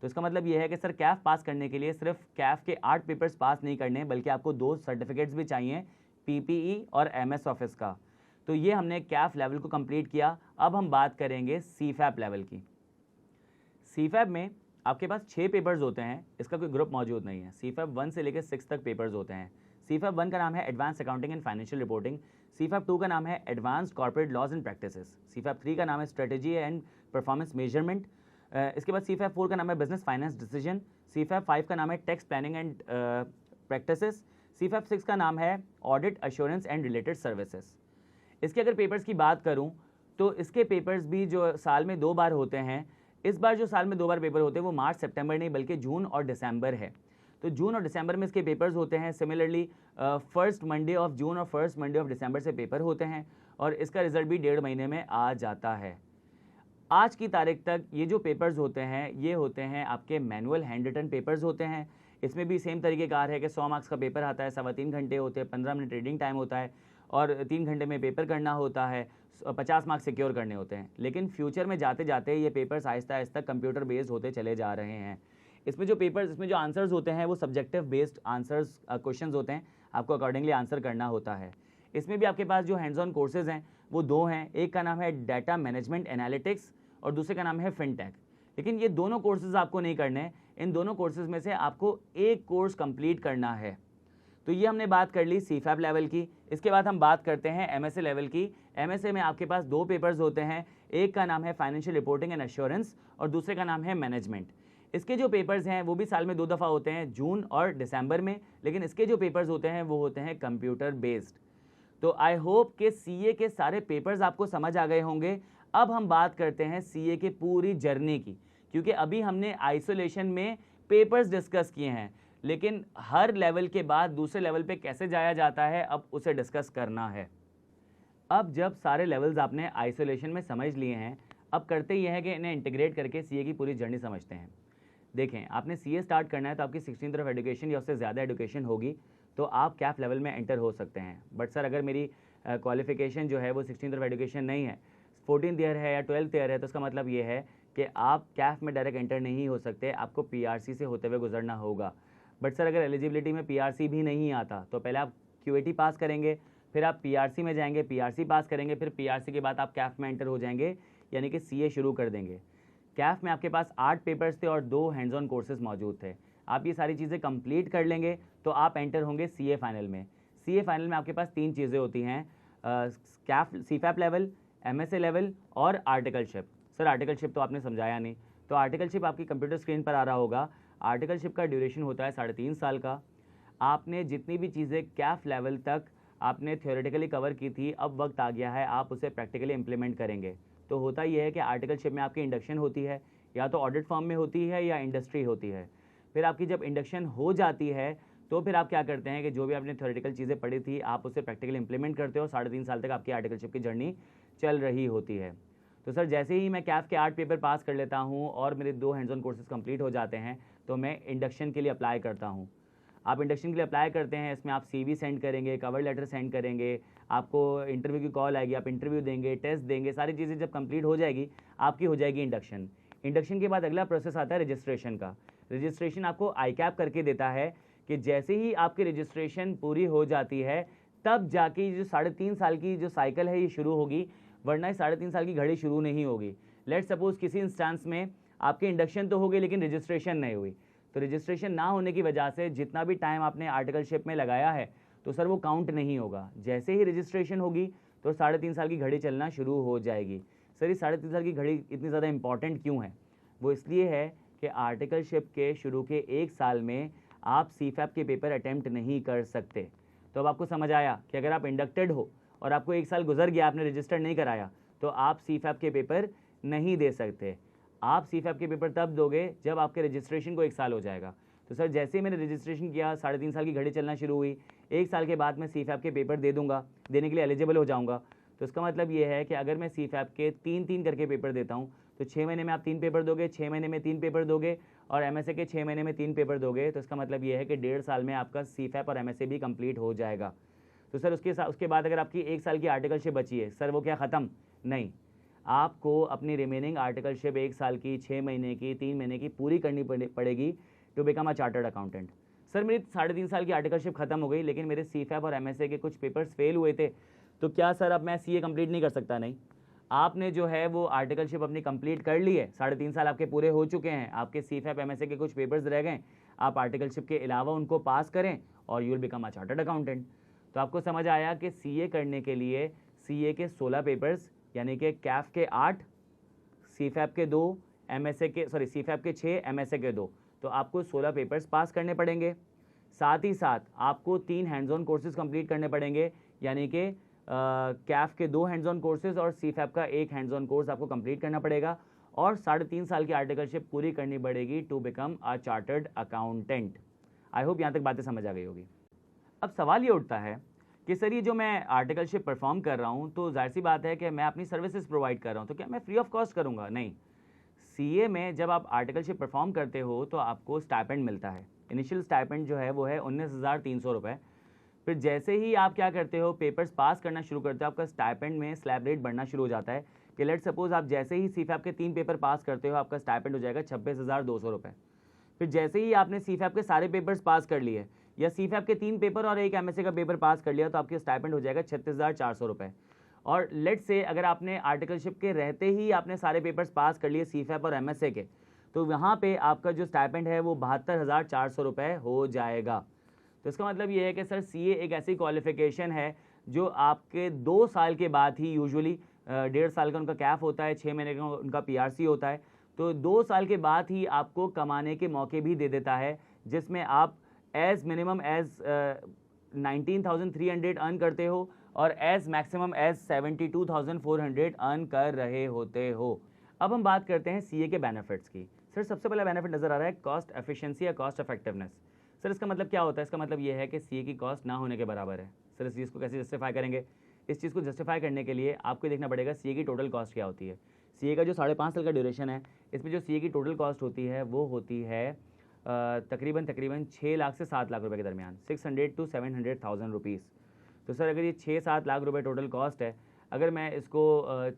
तो इसका मतलब ये है कि सर कैफ पास करने के लिए सिर्फ कैफ के 8 पेपर्स पास नहीं करने, बल्कि आपको 2 सर्टिफिकेट्स भी चाहिए, PPE और MS ऑफिस का। तो ये हमने कैफ लेवल को कंप्लीट किया। अब हम बात करेंगे CFAP लेवल की। CFAP में आपके पास 6 पेपर्स होते हैं, इसका कोई ग्रुप मौजूद नहीं है। CFAP 1 से लेकर 6 तक पेपर्स होते हैं। CFAP 1 का नाम है advance accounting and financial reporting. CFAP 2 का नाम है advance corporate laws and practices. CFAP 3 का नाम है स्ट्रेटेजी एंड परफॉर्मेंस मेजरमेंट। इसके बाद CFAP 4 का नाम है बिजनेस फाइनेंस डिसीजन। CFAP 5 का नाम है tax planning and practices. CFAP 6 का नाम है audit assurance and related services. इसके अगर पेपर्स की बात करूं तो इसके पेपर्स भी जो साल में 2 बार होते हैं, इस बार जो साल में 2 बार पेपर होते हैं वो मार्च सितंबर नहीं बल्कि जून और दिसंबर है। तो जून और दिसंबर में इसके पेपर्स होते हैं। Similarly first Monday of June और फर्स्ट मंडे ऑफ दिसंबर से पेपर होते हैं, और इसका रिजल्ट भी 1.5 महीने में आ जाता है। आज की तारीख तक ये जो पेपर्स होते हैं, ये होते हैं आपके मैनुअल हैंड रिटन पेपर्स होते हैं। इसमें भी सेम तरीक़ेकार है कि 100 मार्क्स का पेपर आता है, 3.25 घंटे होते हैं, 15 मिनट रीडिंग टाइम होता है, और 3 घंटे में पेपर करना होता है, 50 मार्क्स सिक्योर करने होते हैं। लेकिन फ्यूचर में जाते जाते ये papers Aahista Aahista computer based होते चले जा रहे हैं। इसमें जो आंसर्स होते हैं वो सब्जेक्टिव बेस्ड आंसर्स क्वेश्चंस होते हैं, आपको अकॉर्डिंगली आंसर करना होता है। इसमें भी आपके पास जो हैंड्स ऑन कोर्सेज हैं वो 2 हैं। एक का नाम है डाटा मैनेजमेंट एनालिटिक्स और दूसरे का नाम है फिनटेक। लेकिन ये दोनों कोर्सेज आपको नहीं करने, इन दोनों कोर्सेज में से आपको एक कोर्स कंप्लीट करना है। तो ये हमने बात कर ली CFAP लेवल की। इसके बाद हम बात करते हैं MSA लेवल की। MSA में आपके पास 2 पेपर्स होते हैं, एक का नाम है फाइनेंशियल रिपोर्टिंग एंड एश्योरेंस और दूसरे का नाम है मैनेजमेंट। इसके जो पेपर्स हैं वो भी साल में 2 दफ़ा होते हैं, जून और दिसंबर में, लेकिन इसके जो पेपर्स होते हैं वो होते हैं कंप्यूटर बेस्ड। तो आई होप कि CA के सारे पेपर्स आपको समझ आ गए होंगे। अब हम बात करते हैं CA के पूरी जर्नी की, क्योंकि अभी हमने आइसोलेशन में पेपर्स डिस्कस किए हैं, लेकिन हर लेवल के बाद दूसरे लेवल पे कैसे जाया जाता है अब उसे डिस्कस करना है। अब जब सारे लेवल्स आपने आइसोलेशन में समझ लिए हैं, अब करते ये है कि इन्हें इंटीग्रेट करके CA की पूरी जर्नी समझते हैं। देखें, आपने CA स्टार्ट करना है तो आपकी 16th ऑफ एजुकेशन या उससे ज़्यादा एजुकेशन होगी, तो आप कैफ लेवल में एंटर हो सकते हैं। बट सर अगर मेरी क्वालिफिकेशन जो है वो 16th ऑफ एजुकेशन नहीं है, 14th ईयर है या 12th ईयर है, तो उसका मतलब ये है कि आप कैफ में डायरेक्ट एंटर नहीं हो सकते, आपको पीआरसी से होते हुए गुजरना होगा। बट सर अगर एलिजिबिलिटी में पीआरसी भी नहीं आता तो पहले आप क्यूएटी पास करेंगे, फिर आप पीआरसी में जाएंगे, पीआरसी पास करेंगे, फिर पीआरसी के बाद आप कैफ में एंटर हो जाएंगे, यानी कि सीए शुरू कर देंगे। कैफ में आपके पास 8 पेपर्स थे और 2 हैंड्स ऑन कोर्सेज मौजूद थे। आप ये सारी चीज़ें कंप्लीट कर लेंगे तो आप एंटर होंगे सीए फाइनल में। सीए फाइनल में आपके पास 3 चीज़ें होती हैं, कैफ सीफैप लेवल, एमएसए लेवल और आर्टिकलशिप। सर आर्टिकलशिप तो आपने समझाया नहीं, तो आर्टिकलशिप आपकी कंप्यूटर स्क्रीन पर आ रहा होगा। आर्टिकलशिप का ड्यूरेशन होता है 3.5 साल का। आपने जितनी भी चीज़ें कैफ लेवल तक आपने थ्योरेटिकली कवर की थी, अब वक्त आ गया है आप उसे प्रैक्टिकली इंप्लीमेंट करेंगे। तो होता यह है कि आर्टिकलशिप में आपकी इंडक्शन होती है, या तो ऑडिट फर्म में होती है या इंडस्ट्री होती है। फिर आपकी जब इंडक्शन हो जाती है तो फिर आप क्या करते हैं कि जो भी आपने थ्योरेटिकल चीज़ें पढ़ी थी आप उसे प्रैक्टिकली इंप्लीमेंट करते हो। 3.5 साल तक आपकी आर्टिकलशिप की जर्नी चल रही होती है। तो सर जैसे ही मैं कैफ के 8 पेपर पास कर लेता हूँ और मेरे 2 हैंड्स ऑन कोर्सेज कंप्लीट हो जाते हैं तो मैं इंडक्शन के लिए अप्लाई करता हूँ। आप इंडक्शन के लिए अप्लाई करते हैं, इसमें आप सीवी सेंड करेंगे, कवर लेटर सेंड करेंगे, आपको इंटरव्यू की कॉल आएगी, आप इंटरव्यू देंगे, टेस्ट देंगे, सारी चीज़ें जब कंप्लीट हो जाएगी आपकी हो जाएगी इंडक्शन। इंडक्शन के बाद अगला प्रोसेस आता है रजिस्ट्रेशन का। रजिस्ट्रेशन आपको आईकैप करके देता है कि जैसे ही आपकी रजिस्ट्रेशन पूरी हो जाती है तब जाके जो 3.5 साल की जो साइकिल है ये शुरू होगी, वरना 3.5 साल की घड़ी शुरू नहीं होगी। लेट सपोज किसी इंस्टेंस में आपकी इंडक्शन तो हो गई लेकिन रजिस्ट्रेशन नहीं हुई, तो रजिस्ट्रेशन ना होने की वजह से जितना भी टाइम आपने आर्टिकलशिप में लगाया है तो सर वो काउंट नहीं होगा। जैसे ही रजिस्ट्रेशन होगी तो 3.5 साल की घड़ी चलना शुरू हो जाएगी। सर इस 3.5 साल की घड़ी इतनी ज़्यादा इंपॉर्टेंट क्यों है? वो इसलिए है कि आर्टिकलशिप के शुरू के 1 साल में आप सीफैप के पेपर अटैम्प्ट नहीं कर सकते। तो अब आपको समझ आया कि अगर आप इंडक्टेड हो और आपको 1 साल गुजर गया, आपने रजिस्टर नहीं कराया, तो आप सीफैप के पेपर नहीं दे सकते। आप सीफैप के पेपर तब दोगे जब आपके रजिस्ट्रेशन को 1 साल हो जाएगा। तो सर जैसे ही मैंने रजिस्ट्रेशन किया 3.5 साल की घड़ी चलना शुरू हुई, 1 साल के बाद मैं सीफैप के पेपर दे दूंगा, देने के लिए एलिजिबल हो जाऊंगा। तो इसका मतलब ये है कि अगर मैं सीफैप के 3-3 करके पेपर देता हूँ तो 6 महीने में आप 3 पेपर दोगे, 6 महीने में 3 पेपर दोगे और एमएसए के 6 महीने में 3 पेपर दोगे, तो इसका मतलब ये है कि 1.5 साल में आपका सीफैप और एमएसए भी कंप्लीट हो जाएगा। तो सर उसके बाद अगर आपकी 1 साल की आर्टिकलशिप बची है, सर वो क्या ख़त्म? नहीं, आपको अपनी रिमेनिंग आर्टिकलशिप 1 साल की, 6 महीने की, 3 महीने की पूरी करनी पड़ेगी to become a chartered accountant. Sir मेरी 3.5 साल की आर्टिकलशिप खत्म हो गई लेकिन मेरे सीफैप और एमएसए के कुछ पेपर्स फेल हुए थे, तो क्या सर अब मैं सीए कंप्लीट नहीं कर सकता? नहीं, आपने जो है वो आर्टिकलशिप अपनी कंप्लीट कर ली है, 3.5 साल आपके पूरे हो चुके हैं, आपके सीफैप एमएसए के कुछ पेपर्स रह गए, आप आर्टिकलशिप के अलावा उनको पास करें और you will become a chartered accountant. तो आपको समझ आया कि सीए करने के लिए सीए के 16 पेपर्स यानी कि कैफ के 8, सीफैप के 2, सीफैप के 6, एमएसए के 2, तो आपको 16 पेपर्स पास करने पड़ेंगे। साथ ही साथ आपको 3 हैंड्स ऑन कोर्सेज कंप्लीट करने पड़ेंगे, यानी कि कैफ के 2 हैंड्स ऑन कोर्सेज और सीफैप का 1 हैंड्स ऑन कोर्स आपको कंप्लीट करना पड़ेगा और 3.5 साल की आर्टिकलशिप पूरी करनी पड़ेगी to become a chartered accountant. I hope यहाँ तक बातें समझ आ गई होगी। अब सवाल ये उठता है कि सर ये जो मैं आर्टिकलशिप परफॉर्म कर रहा हूँ तो जाहिर सी बात है कि मैं अपनी सर्विसेज प्रोवाइड कर रहा हूँ, तो क्या मैं फ्री ऑफ कॉस्ट करूँगा? नहीं, सीए में जब आप आर्टिकलशिप परफॉर्म करते हो तो आपको स्टाइपेंड मिलता है। इनिशियल स्टाइपेंड जो है वो है 19,300 रुपये। फिर जैसे ही आप क्या करते हो, पेपर्स पास करना शुरू करते हो, आपका स्टाइपेंड में स्लैब रेट बढ़ना शुरू हो जाता है कि लेट सपोज आप जैसे ही सीफैप के 3 पेपर पास करते हो आपका स्टाइपेंड हो जाएगा 26,200 रुपये। फिर जैसे ही आपने सीफैप के सारे पेपर्स पास कर लिए या सीफैप के 3 पेपर और 1 एमएसए का पेपर पास कर लिया तो आपकी स्टाइपेंड हो जाएगा 36,400 रुपये। और लेट से अगर आपने आर्टिकलशिप के रहते ही आपने सारे पेपर्स पास कर लिए सीफैप और एमएसए के, तो वहाँ पे आपका जो स्टाइपेंड है वो 72,400 रुपये हो जाएगा। तो इसका मतलब ये है कि सर सीए एक ऐसी क्वालिफिकेशन है जो आपके 2 साल के बाद ही, यूजुअली 1.5 साल का उनका कैफ होता है, 6 महीने का उनका पीआरसी होता है, तो 2 साल के बाद ही आपको कमाने के मौके भी दे देता है, जिसमें आप एज मिनिमम एज 19,300 अर्न करते हो और एज मैक्सिमम एज 72,400 अर्न कर रहे होते हो। अब हम बात करते हैं सीए के बेनिफिट्स की। सर सबसे पहला बेनिफिट नज़र आ रहा है कॉस्ट एफिशिएंसी या कॉस्ट इफेक्टिवनेस। सर इसका मतलब क्या होता है? इसका मतलब ये है कि सीए की कॉस्ट ना होने के बराबर है। सर इस चीज़ को कैसे जस्टिफाई करेंगे? इस चीज़ को जस्टिफाई करने के लिए आपको देखना पड़ेगा सीए की टोटल कॉस्ट क्या होती है। सीए का जो 5.5 साल का ड्यूरेशन है, इसमें जो सीए की टोटल कॉस्ट होती है वो होती है तकरीबन 6 लाख से 7 लाख रुपए के दरमियान, 600 to 700,000 रुपीज़। तो सर अगर ये 6-7 लाख रुपए टोटल कॉस्ट है, अगर मैं इसको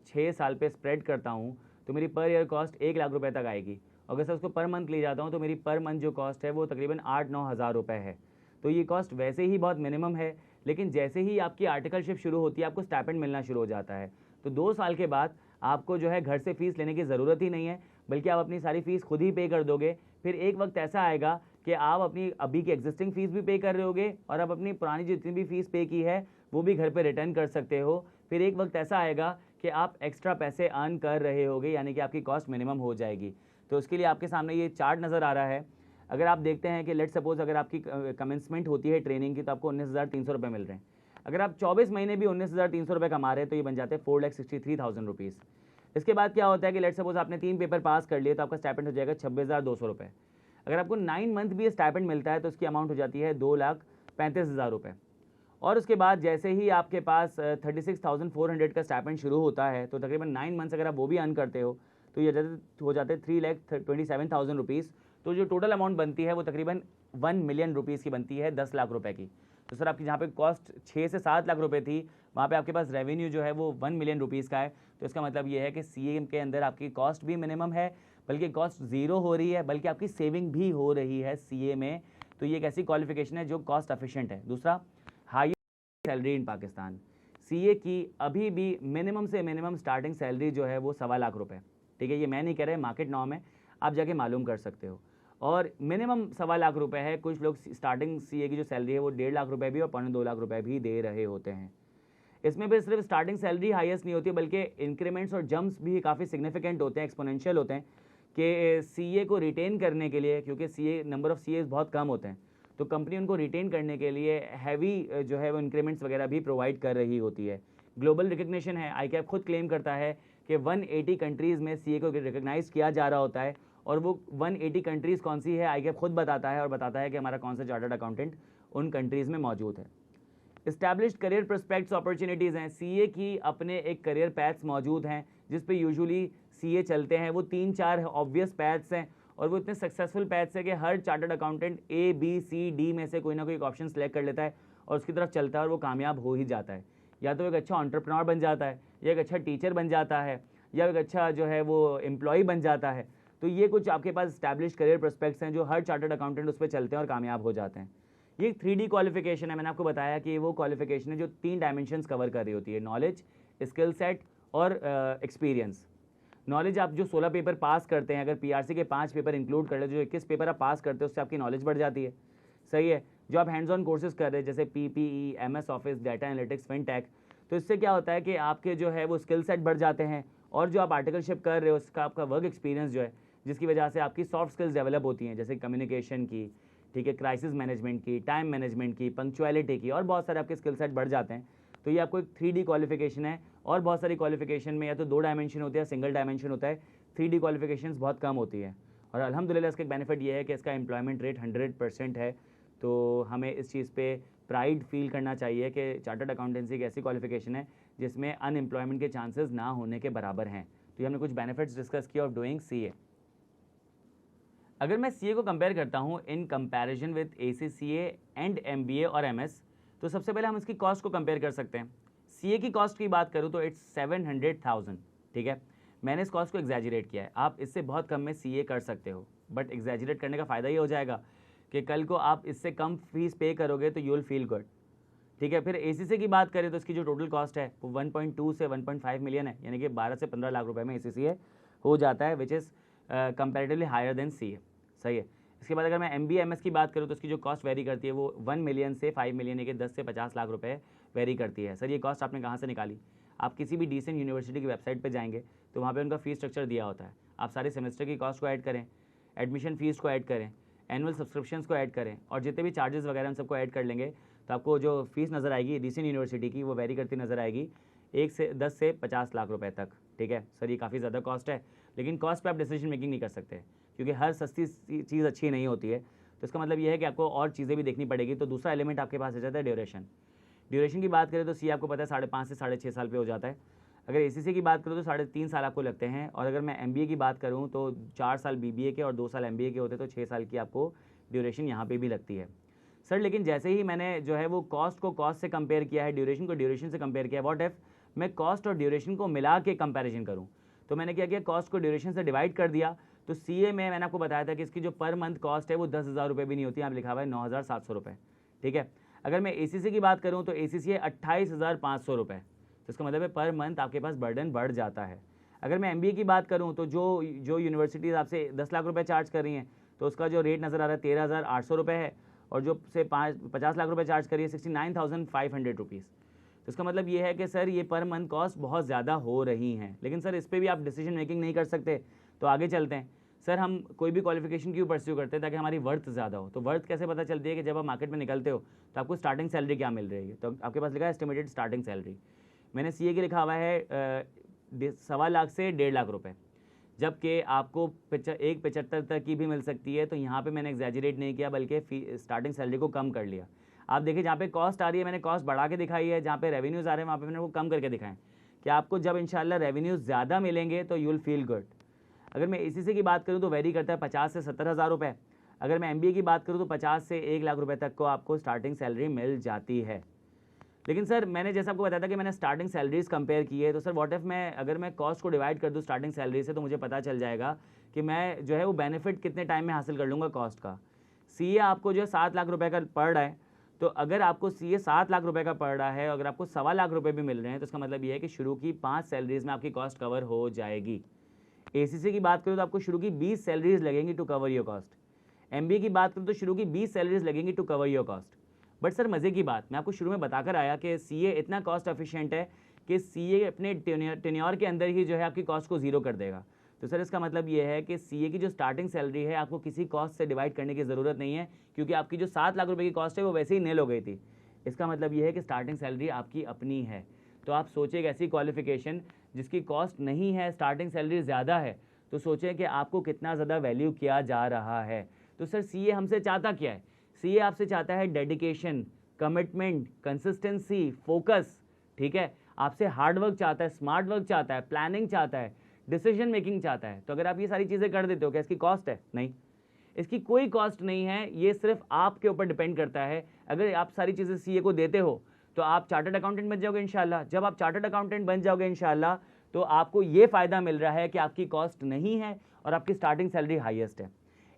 6 साल पे स्प्रेड करता हूँ तो मेरी पर ईयर कॉस्ट 1 लाख रुपए तक आएगी। अगर सर उसको पर मंथ ले जाता हूँ तो मेरी पर मंथ जो कॉस्ट है वो तकरीबन 8-9 हज़ार रुपये है। तो ये कॉस्ट वैसे ही बहुत मिनिमम है, लेकिन जैसे ही आपकी आर्टिकलशिप शुरू होती है आपको स्टाइपेंड मिलना शुरू हो जाता है। तो 2 साल के बाद आपको जो है घर से फ़ीस लेने की ज़रूरत ही नहीं है, बल्कि आप अपनी सारी फ़ीस खुद ही पे कर दोगे। फिर एक वक्त ऐसा आएगा कि आप अपनी अभी की एग्जिस्टिंग फ़ीस भी पे कर रहे होगे और आप अपनी पुरानी जितनी भी फ़ीस पे की है वो भी घर पे रिटर्न कर सकते हो। फिर एक वक्त ऐसा आएगा कि आप एक्स्ट्रा पैसे अर्न कर रहे होगे, यानी कि आपकी कॉस्ट मिनिमम हो जाएगी। तो उसके लिए आपके सामने ये चार्ट नज़र आ रहा है। अगर आप देखते हैं कि लेट सपोज अगर आपकी कमेंसमेंट होती है ट्रेनिंग की तो आपको 19,300 रुपये मिल रहे हैं। अगर आप 24 महीने भी 19,300 रुपये कमा रहे हैं तो ये बन जाते हैं 4,63,000 रुपीज़। इसके बाद क्या होता है कि लेट सपोज आपने 3 पेपर पास कर लिए तो आपका स्टाइपेंड हो जाएगा 26,200 रुपये। अगर आपको 9 मंथ भी स्टाइपेंड मिलता है तो उसकी अमाउंट हो जाती है 2,35,000 रुपये। और उसके बाद जैसे ही आपके पास 36,400 का स्टाइपेंड शुरू होता है तो तकरीबन 9 मंथ्स अगर आप वो भी अर्न करते हो तो ये हो जाते हैं 3,27,000 रुपीज़। तो जो टोटल अमाउंट बनती है वो तकरीबन 1 मिलियन रुपीज़ की बनती है, 10 लाख रुपए की। तो सर आपकी जहाँ पे कॉस्ट 6 से 7 लाख रुपए थी वहाँ पे आपके पास रेवेन्यू जो है वो 1 मिलियन रुपीज़ का है। तो इसका मतलब ये है कि सीए के अंदर आपकी कॉस्ट भी मिनिमम है, बल्कि कॉस्ट ज़ीरो हो रही है, बल्कि आपकी सेविंग भी हो रही है सीए में। तो ये एक ऐसी क्वालिफिकेशन है जो कॉस्ट एफिशिएंट है। दूसरा, highest salary in Pakistan. CA की अभी भी मिनिमम से मिनिमम स्टार्टिंग सैलरी जो है वो 1.25 लाख रुपये। ठीक है, ये मैं नहीं कह रहा, मार्केट नॉर्म है, आप जाके मालूम कर सकते हो। और मिनिमम 1.25 लाख रुपए है। कुछ लोग स्टार्टिंग सीए की जो सैलरी है वो 1.5 लाख रुपए भी और 2.25 लाख रुपए भी दे रहे होते हैं। इसमें भी सिर्फ स्टार्टिंग सैलरी हाईएस्ट नहीं होती, बल्कि इंक्रीमेंट्स और जंप्स भी काफ़ी सिग्निफिकेंट होते हैं, एक्सपोनेंशियल होते हैं। कि सीए को रिटेन करने के लिए, क्योंकि सीए नंबर ऑफ सीए बहुत कम होते हैं, तो कंपनी उनको रिटेन करने के लिए हैवी जो है वो इंक्रीमेंट्स वगैरह भी प्रोवाइड कर रही होती है। ग्लोबल रिकग्निशन है, आईकैप खुद क्लेम करता है कि 180 कंट्रीज़ में सीए को रिकग्नाइज़ किया जा रहा होता है। और वो 180 कंट्रीज़ कौन सी है आईकैप खुद बताता है, और बताता है कि हमारा कौन सा चार्टर्ड अकाउंटेंट उन कंट्रीज़ में मौजूद है। इस्टेब्लिश्ड करियर प्रोस्पेक्ट्स अपॉर्चुनिटीज़ हैं, सीए की अपने एक करियर पैथ्स मौजूद हैं जिस पे यूजुअली सीए चलते हैं। वो 3-4 ऑब्वियस पैथ्स हैं और वो इतने सक्सेसफुल पैथ्स है कि हर chartered accountant A, B, C, D में से कोई ना कोई एक ऑप्शन सेलेक्ट कर लेता है और उसकी तरफ चलता है और वो कामयाब हो ही जाता है। या तो एक अच्छा एंटरप्रेन्योर बन जाता है, या एक अच्छा टीचर बन जाता है, या एक अच्छा जो है वो एम्प्लॉय बन जाता है। तो ये कुछ आपके पास इस्टेब्लिश्ड करियर प्रोस्पेक्ट्स हैं जो हर चार्टर्ड अकाउंटेंट उस पर चलते हैं और कामयाब हो जाते हैं। ये 3D क्वालिफिकेशन है। मैंने आपको बताया कि वो क्वालिफिकेशन है जो 3 डायमेंशंस कवर कर रही होती है, नॉलेज, स्किल सेट और एक्सपीरियंस। नॉलेज, आप जो 16 पेपर पास करते हैं, अगर पीआरसी के 5 पेपर इंक्लूड कर ले, जो 21 पेपर आप पास करते हैं उससे आपकी नॉलेज बढ़ जाती है। सही है। जो आप हैंड्स ऑन कोर्सेज कर रहे हैं जैसे PPE, MS office, data analytics, fintech, तो इससे क्या होता है कि आपके जो है वो स्किल सेट बढ़ जाते हैं। और जो आप आर्टिकलशिप कर रहे हो उसका आपका वर्क एक्सपीरियंस जो है, जिसकी वजह से आपकी सॉफ्ट स्किल्स डेवलप होती हैं, जैसे कम्युनिकेशन की, ठीक है, क्राइसिस मैनेजमेंट की, टाइम मैनेजमेंट की, पंक्चुअलिटी की, और बहुत सारे आपके स्किल सेट बढ़ जाते हैं। तो ये आपको एक 3D क्वालिफिकेशन है। और बहुत सारी क्वालिफिकेशन में या तो 2 डायमेंशन होते हैं, सिंगल डायमेंशन होता है। 3D क्वालिफिकेशंस बहुत कम होती है। और अल्हम्दुलिल्लाह इसका एक बेनिफिट ये है कि इसका एम्प्लॉयमेंट रेट 100% है। तो हमें इस चीज़ पे प्राइड फील करना चाहिए कि चार्टर्ड अकाउंटेंसी एक ऐसी क्वालिफिकेशन है जिसमें अनएम्प्लॉयमेंट के चांसेस ना होने के बराबर हैं। तो ये हमने कुछ बेनिफिट्स डिस्कस किया ऑफ डूइंग सीए। अगर मैं सीए को कंपेयर करता हूँ in comparison with ACCA and MBA और MS, तो सबसे पहले हम इसकी कॉस्ट को कंपेयर कर सकते हैं। सीए की कॉस्ट की बात करूँ तो इट्स 700,000। ठीक है, मैंने इस कॉस्ट को एग्जैजरेट किया है। आप इससे बहुत कम में सीए कर सकते हो, बट एग्जैजरेट करने का फ़ायदा ये हो जाएगा कि कल को आप इससे कम फीस पे करोगे तो यू विल फील गुड। ठीक है। फिर ACCA की बात करें तो इसकी जो टोटल कॉस्ट है वो 1.2 से 1.5 मिलियन है, यानी कि 12 से 15 लाख रुपए में ACCA हो जाता है, which is comparatively higher than CA. सही है। इसके बाद अगर मैं MBA MS की बात करूँ तो इसकी जो कॉस्ट वेरी करती है वो 1 मिलियन से 5 मिलियन, यानी कि 10 से 50 लाख रुपए वेरी करती है। सर ये कॉस्ट आपने कहाँ से निकाली? आप किसी भी डिसेंट यूनिवर्सिटी की वेबसाइट पे जाएंगे तो वहाँ पे उनका फीस स्ट्रक्चर दिया होता है। आप सारे सेमेस्टर की कॉस्ट को ऐड करें, एडमिशन फ़ीस को ऐड करें, एनुअल सब्सक्रिप्शंस को ऐड करें, और जितने भी चार्जेस वगैरह उन सबको ऐड कर लेंगे तो आपको जो फीस नज़र आएगी डिसेंट यूनिवर्सिटी की वो वेरी करती नज़र आएगी 10 से 50 लाख रुपए तक। ठीक है सर, ये काफ़ी ज़्यादा कॉस्ट है, लेकिन कॉस्ट पे आप डिसीजन मेकिंग नहीं कर सकते क्योंकि हर सस्ती चीज़ अच्छी नहीं होती है। तो इसका मतलब ये है कि आपको और चीज़ें भी देखनी पड़ेगी। तो दूसरा एलिमेंट आपके पास आ जाता है ड्यूरेशन। ड्यूरेशन की बात करें तो सी आपको पता है 5.5 से 6.5 साल पे हो जाता है। अगर ACCA की बात करूँ तो 3.5 साल आपको लगते हैं, और अगर मैं MBA की बात करूँ तो 4 साल BBA के और 2 साल MBA के होते, तो 6 साल की आपको ड्यूरेशन यहाँ पे भी लगती है सर। लेकिन जैसे ही मैंने जो है वो कॉस्ट को कॉस्ट से कंपेयर किया है, ड्यूरेशन को ड्यूरेशन से कंपेयर किया, व्हाट इफ मैं कॉस्ट और ड्यूरेशन को मिला के कंपैरिजन करूँ, तो मैंने क्या किया, कॉस्ट को ड्यूरेशन से डिवाइड कर दिया। तो CA में मैंने आपको बताया था कि इसकी जो पर मंथ कॉस्ट है वो 10,000 रुपये भी नहीं होती, यहाँ लिखा हुआ है 9,700 रुपये, ठीक है। अगर मैं ACCA की बात करूँ तो ACCA 28,500 रुपये, तो इसका मतलब है पर मंथ आपके पास बर्डन बढ़ जाता है। अगर मैं MBA की बात करूँ तो जो यूनिवर्सिटीज़ आपसे 10 लाख रुपये चार्ज कर रही हैं, तो उसका जो रेट नज़र आ रहा है 13,800 रुपये है, और जो से 50 लाख रुपये चार्ज करिए 69,500 रुपीज़। तो इसका मतलब ये है कि सर ये पर मंथ कॉस्ट बहुत ज़्यादा हो रही हैं। लेकिन सर इस पर भी आप डिसीजन मेकिंग नहीं कर सकते, तो आगे चलते हैं। सर हम कोई भी क्वालिफिकेशन क्यों परस्यू करते हैं, ताकि हमारी वर्थ ज़्यादा हो। तो वर्थ कैसे पता चलती है कि जब आप मार्केट में निकलते हो तो आपको स्टार्टिंग सैलरी क्या मिल रही है। तो आपके पास लिखा है एस्टिमेटेड स्टार्टिंग सैलरी, मैंने CA की लिखा हुआ है 1.25 लाख से 1.5 लाख रुपये, जबकि आपको 1.75 तक की भी मिल सकती है। तो यहाँ पे मैंने एग्जैजरेट नहीं किया, बल्कि स्टार्टिंग सैलरी को कम कर लिया। आप देखिए जहाँ पे कॉस्ट आ रही है मैंने कॉस्ट बढ़ा के दिखाई है, जहाँ पे रेवेन्यूज़ आ रहे हैं वहाँ पे मैंने वो कम करके दिखाएं, कि आपको जब इंशाल्लाह रेवेन्यूज़ ज़्यादा मिलेंगे तो यू विल फील गुड। अगर मैं ACCA की बात करूँ तो वेरी करता है 50 से 70,000 रुपये। अगर मैं MBA की बात करूँ तो 50 से 1 लाख रुपये तक को आपको स्टार्टिंग सैलरी मिल जाती है। लेकिन सर मैंने जैसा आपको बताया था कि मैंने स्टार्टिंग सैलरीज कंपेयर की है, तो सर व्हाट इफ अगर मैं कॉस्ट को डिवाइड कर दूँ स्टार्टिंग सैलरी से, तो मुझे पता चल जाएगा कि मैं जो है वो बेनिफिट कितने टाइम में हासिल कर लूँगा कॉस्ट का। CA आपको जो है 7 लाख रुपये का पड़ रहा है, तो अगर आपको CA 7 लाख रुपये का पड़ रहा है, अगर आपको 1.25 लाख रुपये भी मिल रहे हैं, तो इसका मतलब ये है कि शुरू की 5 सैलरीज में आपकी कॉस्ट कवर हो जाएगी। ACCA की बात करूँ तो आपको शुरू की 20 सैलरीज लगेंगी to cover your cost. MBA की बात करूँ तो शुरू की 20 सैलरीज लगेंगी to cover your cost. But sir मज़े की बात मैं आपको शुरू में बताकर आया कि CA इतना कॉस्ट एफिशिएंट है कि CA अपने टेन्योर के अंदर ही जो है आपकी कॉस्ट को जीरो कर देगा। तो सर इसका मतलब ये है कि CA की जो स्टार्टिंग सैलरी है आपको किसी कॉस्ट से डिवाइड करने की ज़रूरत नहीं है, क्योंकि आपकी जो 7 लाख रुपये की कॉस्ट है वो वैसे ही नेल हो गई थी। इसका मतलब ये है कि स्टार्टिंग सैलरी आपकी अपनी है। तो आप सोचें एक ऐसी क्वालिफिकेशन जिसकी कॉस्ट नहीं है, स्टार्टिंग सैलरी ज़्यादा है, तो सोचें कि आपको कितना ज़्यादा वैल्यू किया जा रहा है। तो सर CA हमसे चाहता क्या है, CA आपसे चाहता है डेडिकेशन, कमिटमेंट, कंसिस्टेंसी, फोकस, ठीक है। आपसे हार्ड वर्क चाहता है, स्मार्ट वर्क चाहता है, प्लानिंग चाहता है, डिसीजन मेकिंग चाहता है। तो अगर आप ये सारी चीज़ें कर देते हो, क्या इसकी कॉस्ट है? नहीं, इसकी कोई कॉस्ट नहीं है। ये सिर्फ आपके ऊपर डिपेंड करता है। अगर आप सारी चीज़ें CA को देते हो तो आप चार्टर्ड अकाउंटेंट बन जाओगे इंशाल्लाह। जब आप चार्टर्ड अकाउंटेंट बन जाओगे इंशाल्लाह, तो आपको ये फ़ायदा मिल रहा है कि आपकी कॉस्ट नहीं है और आपकी स्टार्टिंग सैलरी हाईएस्ट है।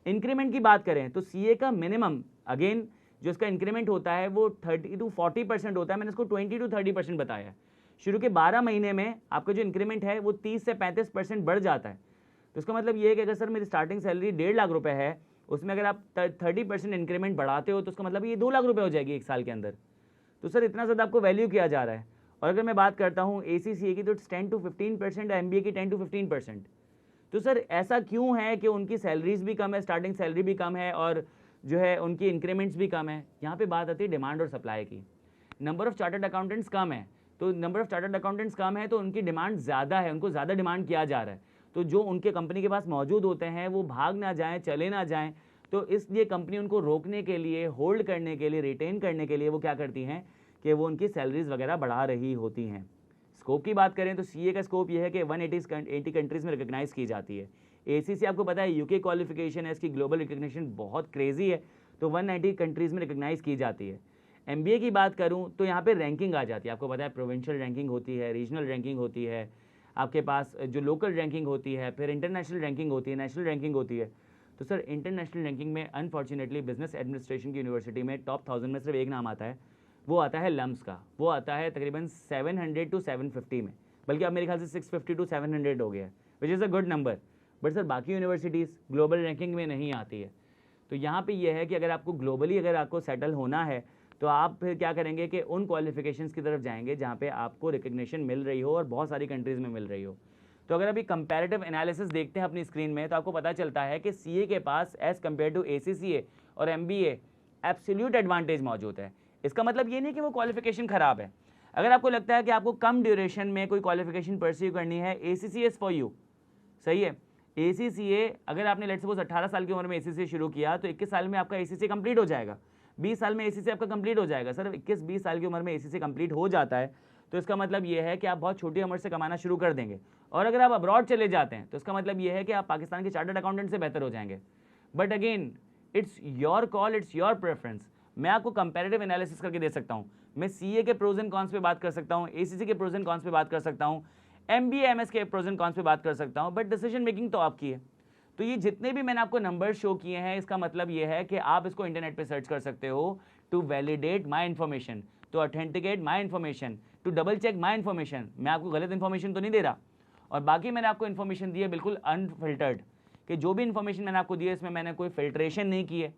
इंक्रीमेंट की बात करें तो CA का मिनिमम अगेन जो इसका इंक्रीमेंट होता है वो 30 to 40% होता है। मैंने इसको 20 to 30% बताया है। शुरू के 12 महीने में आपका जो इंक्रीमेंट है वो 30 से 35% बढ़ जाता है। तो इसका मतलब ये है कि अगर सर मेरी स्टार्टिंग सैलरी 1.5 लाख रुपए है, उसमें अगर आप 30% इंक्रीमेंट बढ़ाते हो तो उसका मतलब ये 2 लाख रुपए हो जाएगी 1 साल के अंदर। तो सर इतना ज़्यादा आपको वैल्यू किया जा रहा है। और अगर मैं बात करता हूँ ACCA की तो 10 to 15%, MBA की 10 to 15%। तो सर ऐसा क्यों है कि उनकी सैलरीज भी कम है, स्टार्टिंग सैलरी भी कम है और जो है उनकी इंक्रीमेंट्स भी कम है? यहाँ पे बात आती है डिमांड और सप्लाई की। नंबर ऑफ चार्टर्ड अकाउंटेंट्स कम है, तो नंबर ऑफ चार्टर्ड अकाउंटेंट्स कम है तो उनकी डिमांड ज़्यादा है, उनको ज़्यादा डिमांड किया जा रहा है। तो जो उनके कंपनी के पास मौजूद होते हैं वो भाग ना जाएँ, चले ना जाएँ, तो इसलिए कंपनी उनको रोकने के लिए, होल्ड करने के लिए, रिटेन करने के लिए वो क्या करती हैं कि वो उनकी सैलरीज वगैरह बढ़ा रही होती हैं। स्कोप की बात करें तो CA का स्कोप ये है कि 180 कंट्रीज़ में रिकग्नाइज़ की जाती है। ACCA आपको पता है UK क्वालिफिकेशन है, इसकी ग्लोबल रिकग्निशन बहुत क्रेजी है, तो 190 कंट्रीज़ में रिकग्नाइज़ की जाती है। MBA की बात करूं तो यहाँ पे रैंकिंग आ जाती है। आपको पता है प्रोविंशियल रैंकिंग होती है, रीजनल रैंकिंग होती है, आपके पास जो लोकल रैंकिंग होती है, फिर इंटरनेशनल रैंकिंग होती है, नेशनल रैंकिंग होती है। तो सर इंटरनेशनल रैंकिंग में अनफॉर्चुनेटली बिजनेस एडमिनिस्ट्रेशन की यूनिवर्सिटी में टॉप 1000 में सिर्फ एक नाम आता है, वो आता है लम्स का। वो आता है तकरीबन 700 to 750 में, बल्कि अब मेरे ख्याल से 650 to 700 हो गया है, which is a good number. But sir बाकी यूनिवर्सिटीज़ ग्लोबल रैंकिंग में नहीं आती है। तो यहाँ पे ये है कि अगर आपको ग्लोबली अगर आपको सेटल होना है तो आप फिर क्या करेंगे कि उन क्वालिफिकेशंस की तरफ जाएंगे जहाँ पे आपको रिकग्निशन मिल रही हो और बहुत सारी कंट्रीज़ में मिल रही हो। तो अगर अभी कंपैरेटिव एनालिसिस देखते हैं अपनी स्क्रीन में तो आपको पता चलता है कि CA के पास एज़ कम्पेयर टू ACCA और MBA एब्सोल्यूट एडवांटेज मौजूद है। इसका मतलब ये नहीं कि वो क्वालिफिकेशन ख़राब है। अगर आपको लगता है कि आपको कम ड्यूरेशन में कोई क्वालिफिकेशन परस्यू करनी है, ACCA इज़ फॉर यू, सही है। ACCA अगर आपने लेट्स सपोज 18 साल की उम्र में ACCA शुरू किया तो 21 साल में आपका ACCA कंप्लीट हो जाएगा, 20 साल में ACCA आपका कंप्लीट हो जाएगा। सर 21-20 साल की उम्र में ACCA कंप्लीट हो जाता है तो इसका मतलब ये है कि आप बहुत छोटी उम्र से कमाना शुरू कर देंगे। और अगर आप अब्रॉड चले जाते हैं तो इसका मतलब ये है कि आप पाकिस्तान के चार्टर्ड अकाउंटेंट से बेहतर हो जाएंगे। But again it's your call, it's your preference. मैं आपको कंपैरेटिव एनालिसिस करके दे सकता हूँ, मैं सीए के प्रोज एंड कॉन्स पे बात कर सकता हूँ, एसीसी के प्रोज एंड कॉन्स पे बात कर सकता हूँ, एमबीए एमएस के प्रोज एंड कॉन्स पे बात कर सकता हूँ, बट डिसीजन मेकिंग तो आपकी है। तो ये जितने भी मैंने आपको नंबर शो किए हैं, इसका मतलब ये है कि आप इसको इंटरनेट पे सर्च कर सकते हो to validate my information, to authenticate my information, to double check my information. मैं आपको गलत इन्फॉर्मेशन तो नहीं दे रहा। और बाकी मैंने आपको इन्फॉर्मेशन दी है बिल्कुल अनफिल्टर्ड, कि जो भी इन्फॉर्मेशन मैंने आपको दी है इसमें मैंने कोई फिल्ट्रेशन नहीं की है,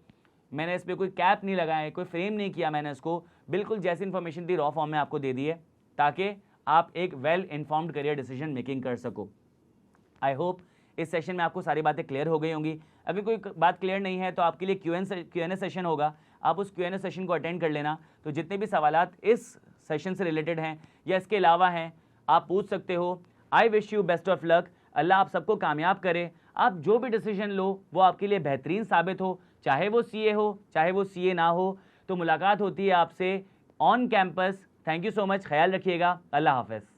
मैंने इस पर कोई कैप नहीं लगाया, कोई फ्रेम नहीं किया, मैंने इसको बिल्कुल जैसी इन्फॉर्मेशन थी रॉ फॉर्म में आपको दे दी है, ताकि आप एक well informed career decision making कर सको। आई होप इस सेशन में आपको सारी बातें क्लियर हो गई होंगी। अगर कोई बात क्लियर नहीं है तो आपके लिए क्यूएनए सेशन होगा, आप उस क्यूएनए सेशन को अटेंड कर लेना। तो जितने भी सवालात इस सेशन से रिलेटेड हैं या इसके अलावा हैं आप पूछ सकते हो। I wish you best of luck. अल्लाह आप सबको कामयाब करे। आप जो भी डिसीजन लो वो आपके लिए बेहतरीन साबित हो, चाहे वो सीए हो चाहे वो सीए ना हो। तो मुलाकात होती है आपसे on campus. Thank you so much, ख्याल रखिएगा। अल्लाह हाफ़िज़।